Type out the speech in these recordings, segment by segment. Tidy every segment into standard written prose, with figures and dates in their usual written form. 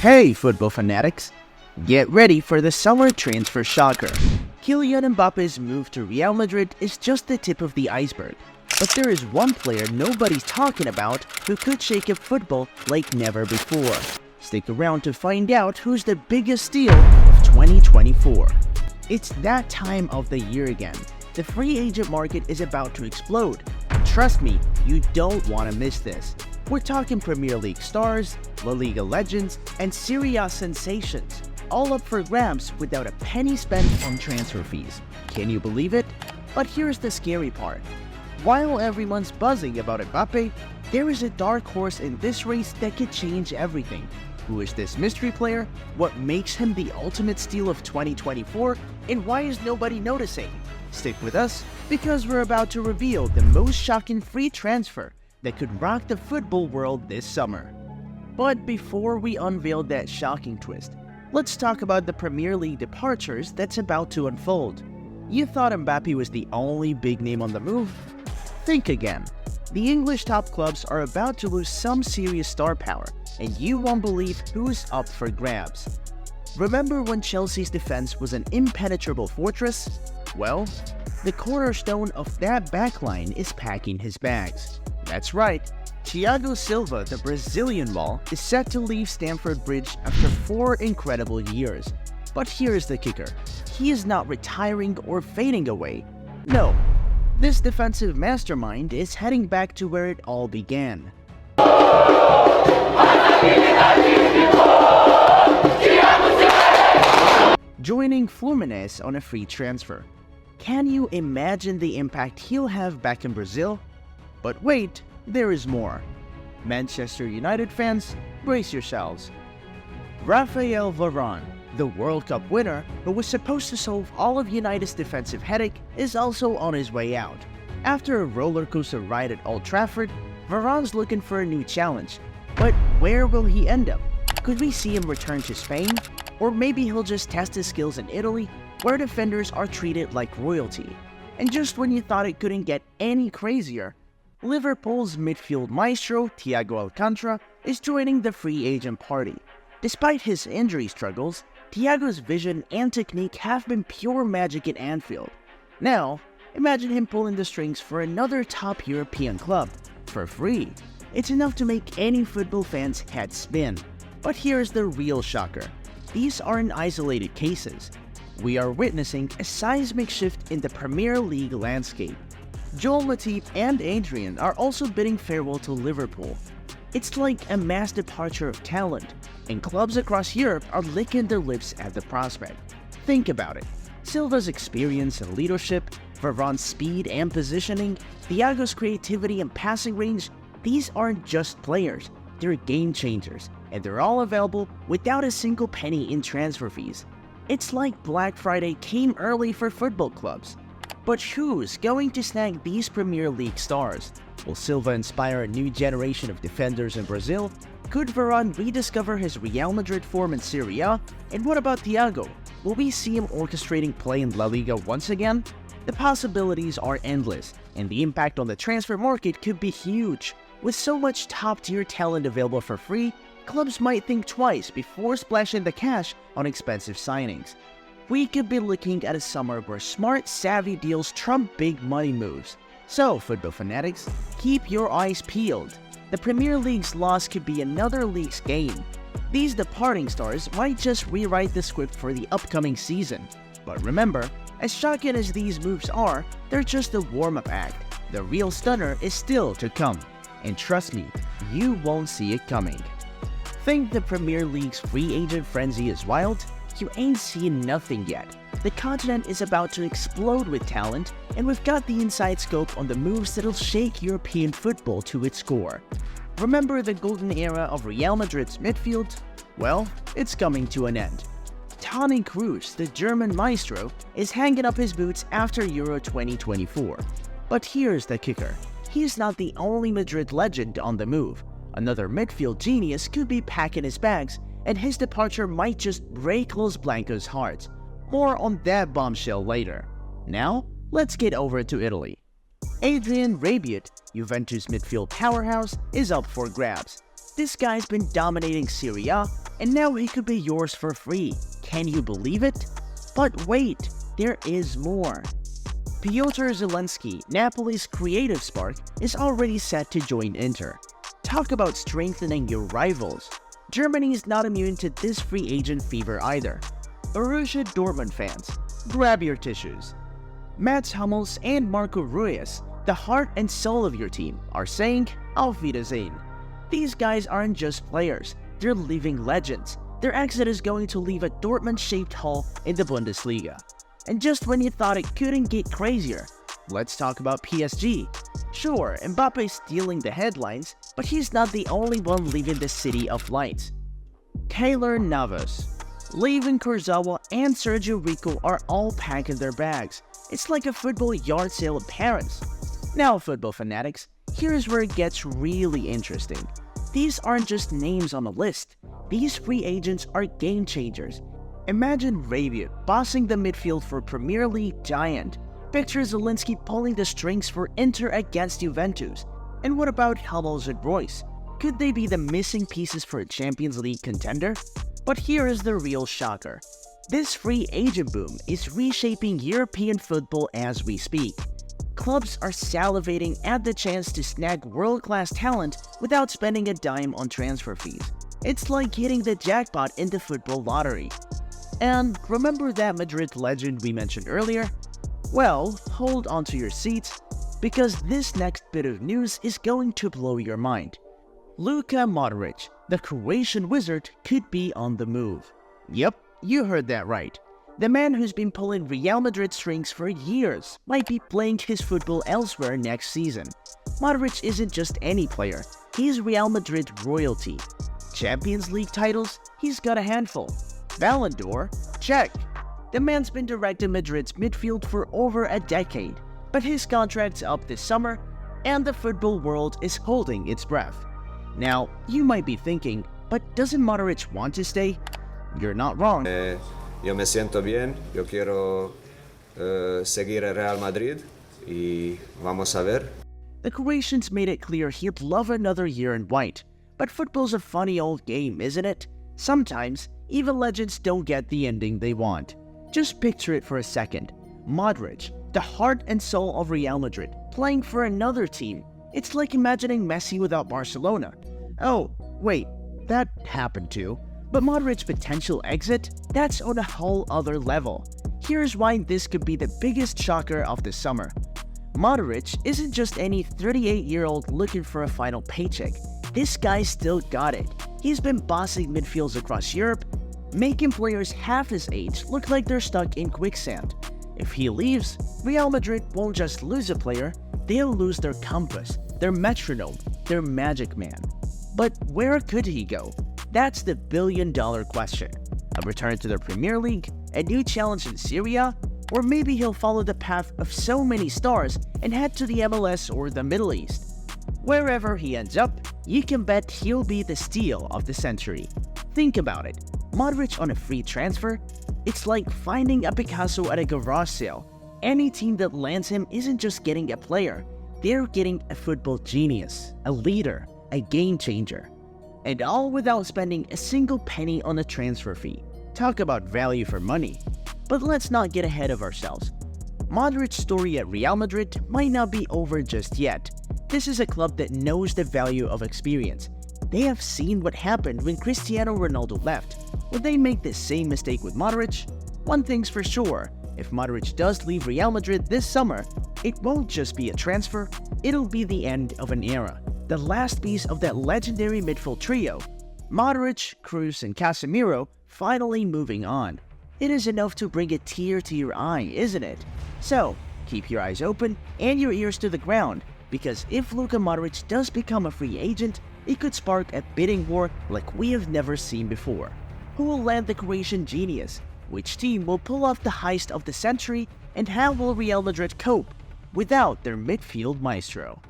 Hey, football fanatics! Get ready for the summer transfer shocker. Kylian Mbappe's move to Real Madrid is just the tip of the iceberg. But there is one player nobody's talking about who could shake up football like never before. Stick around to find out who's the biggest steal of 2024. It's that time of the year again. The free agent market is about to explode. Trust me, you don't want to miss this. We're talking Premier League stars, La Liga legends, and Serie A sensations, all up for grabs without a penny spent on transfer fees. Can you believe it? But here's the scary part. While everyone's buzzing about Mbappe, there is a dark horse in this race that could change everything. Who is this mystery player? What makes him the ultimate steal of 2024? And why is nobody noticing? Stick with us, because we're about to reveal the most shocking free transfer that could rock the football world this summer. But before we unveil that shocking twist, let's talk about the Premier League departures that's about to unfold. You thought Mbappe was the only big name on the move? Think again. The English top clubs are about to lose some serious star power, and you won't believe who's up for grabs. Remember when Chelsea's defense was an impenetrable fortress? Well, the cornerstone of that backline is packing his bags. That's right, Thiago Silva, the Brazilian wall, is set to leave Stamford Bridge after 4 incredible years. But here's the kicker. He is not retiring or fading away. No, this defensive mastermind is heading back to where it all began. Joining Fluminense on a free transfer. Can you imagine the impact he'll have back in Brazil? But wait, there is more. Manchester United fans, brace yourselves. Raphael Varane, the World Cup winner who was supposed to solve all of United's defensive headache, is also on his way out. After a rollercoaster ride at Old Trafford, Varane's looking for a new challenge. But where will he end up? Could we see him return to Spain? Or maybe he'll just test his skills in Italy, where defenders are treated like royalty. And just when you thought it couldn't get any crazier, Liverpool's midfield maestro, Thiago Alcantara, is joining the free agent party. Despite his injury struggles, Thiago's vision and technique have been pure magic at Anfield. Now, imagine him pulling the strings for another top European club, for free. It's enough to make any football fan's head spin. But here's the real shocker. These aren't isolated cases. We are witnessing a seismic shift in the Premier League landscape. Joel Matip and Adrian are also bidding farewell to Liverpool. It's like a mass departure of talent, and clubs across Europe are licking their lips at the prospect. Think about it. Silva's experience and leadership, Varane's speed and positioning, Thiago's creativity and passing range, these aren't just players, they're game changers, and they're all available without a single penny in transfer fees. It's like Black Friday came early for football clubs. But who's going to snag these Premier League stars? Will Silva inspire a new generation of defenders in Brazil? Could Varane rediscover his Real Madrid form in Seria? And what about Thiago? Will we see him orchestrating play in La Liga once again? The possibilities are endless, and the impact on the transfer market could be huge. With so much top-tier talent available for free, clubs might think twice before splashing the cash on expensive signings. We could be looking at a summer where smart, savvy deals trump big money moves. So, football fanatics, keep your eyes peeled. The Premier League's loss could be another league's gain. These departing stars might just rewrite the script for the upcoming season. But remember, as shocking as these moves are, they're just a warm-up act. The real stunner is still to come. And trust me, you won't see it coming. Think the Premier League's free agent frenzy is wild? You ain't seen nothing yet. The continent is about to explode with talent, and we've got the inside scope on the moves that'll shake European football to its core. Remember the golden era of Real Madrid's midfield? Well, it's coming to an end. Toni Kroos, the German maestro, is hanging up his boots after Euro 2024. But here's the kicker. He's not the only Madrid legend on the move. Another midfield genius could be packing his bags, and his departure might just break Los Blancos' hearts. More on that bombshell later. Now, let's get over to Italy. Adrian Rabiot, Juventus midfield powerhouse, is up for grabs. This guy's been dominating Serie A, and now he could be yours for free. Can you believe it? But wait, there is more. Piotr Zielinski, Napoli's creative spark, is already set to join Inter. Talk about strengthening your rivals. Germany is not immune to this free agent fever either. Borussia Dortmund fans, grab your tissues. Mats Hummels and Marco Reus, the heart and soul of your team, are saying Auf Wiedersehen. These guys aren't just players, they're living legends. Their exit is going to leave a Dortmund-shaped hole in the Bundesliga. And just when you thought it couldn't get crazier, let's talk about PSG. Sure, Mbappe's stealing the headlines, but he's not the only one leaving the city of lights. Keylor Navas, Layvin Kurzawa, and Sergio Rico are all packing their bags. It's like a football yard sale in Paris. Now, football fanatics, here's where it gets really interesting. These aren't just names on a list. These free agents are game changers. Imagine Rabiot bossing the midfield for Premier League giant. Picture Zielinski pulling the strings for Inter against Juventus. And what about Hummels and Royce? Could they be the missing pieces for a Champions League contender? But here is the real shocker. This free agent boom is reshaping European football as we speak. Clubs are salivating at the chance to snag world-class talent without spending a dime on transfer fees. It's like hitting the jackpot in the football lottery. And remember that Madrid legend we mentioned earlier? Well, hold on to your seats, because this next bit of news is going to blow your mind. Luka Modric, the Croatian wizard, could be on the move. Yep, you heard that right. The man who's been pulling Real Madrid strings for years might be playing his football elsewhere next season. Modric isn't just any player, he's Real Madrid royalty. Champions League titles? He's got a handful. Ballon d'Or? Check. The man's been directing Madrid's midfield for over a decade, but his contract's up this summer, and the football world is holding its breath. Now, you might be thinking, but doesn't Modric want to stay? You're not wrong. Yo me siento bien, yo quiero seguir a Real Madrid y vamos a ver. The Croatians made it clear he'd love another year in white, but football's a funny old game, isn't it? Sometimes, even legends don't get the ending they want. Just picture it for a second. Modric, the heart and soul of Real Madrid, playing for another team. It's like imagining Messi without Barcelona. Oh, wait, that happened too. But Modric's potential exit? That's on a whole other level. Here's why this could be the biggest shocker of the summer. Modric isn't just any 38-year-old looking for a final paycheck. This guy still got it. He's been bossing midfields across Europe, making players half his age look like they're stuck in quicksand. If he leaves, Real Madrid won't just lose a player, they'll lose their compass, their metronome, their magic man. But where could he go? That's the billion-dollar question. A return to the Premier League, a new challenge in Seria, or maybe he'll follow the path of so many stars and head to the MLS or the Middle East. Wherever he ends up, you can bet he'll be the steal of the century. Think about it. Modric on a free transfer? It's like finding a Picasso at a garage sale. Any team that lands him isn't just getting a player, they're getting a football genius, a leader, a game changer. And all without spending a single penny on a transfer fee. Talk about value for money. But let's not get ahead of ourselves. Modric's story at Real Madrid might not be over just yet. This is a club that knows the value of experience. They have seen what happened when Cristiano Ronaldo left. Will they make the same mistake with Modric? One thing's for sure, if Modric does leave Real Madrid this summer, it won't just be a transfer, it'll be the end of an era. The last piece of that legendary midfield trio, Modric, Kroos, and Casemiro, finally moving on. It is enough to bring a tear to your eye, isn't it? So, keep your eyes open and your ears to the ground, because if Luka Modric does become a free agent, it could spark a bidding war like we have never seen before. Who will land the Croatian genius? Which team will pull off the heist of the century? And how will Real Madrid cope without their midfield maestro?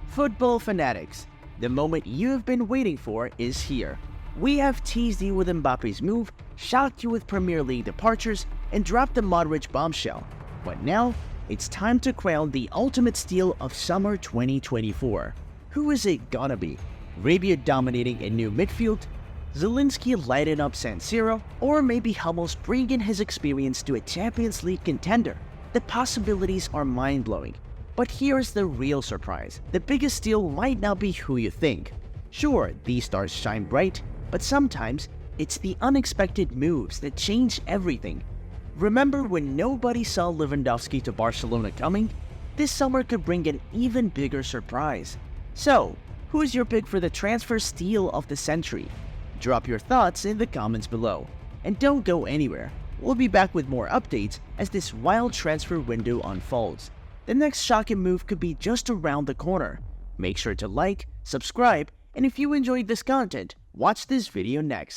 Football fanatics, the moment you have been waiting for is here. We have teased you with Mbappe's move, shocked you with Premier League departures, and dropped the Modric bombshell. But now, it's time to crown the ultimate steal of summer 2024. Who is it gonna be? Rabiot dominating a new midfield? Zelensky lighting up San Siro, or maybe Hummels bringing his experience to a Champions League contender. The possibilities are mind-blowing. But here's the real surprise. The biggest deal might not be who you think. Sure, these stars shine bright, but sometimes it's the unexpected moves that change everything. Remember when nobody saw Lewandowski to Barcelona coming? This summer could bring an even bigger surprise. So, who's your pick for the transfer steal of the century? Drop your thoughts in the comments below. And don't go anywhere. We'll be back with more updates as this wild transfer window unfolds. The next shocking move could be just around the corner. Make sure to like, subscribe, and if you enjoyed this content, watch this video next.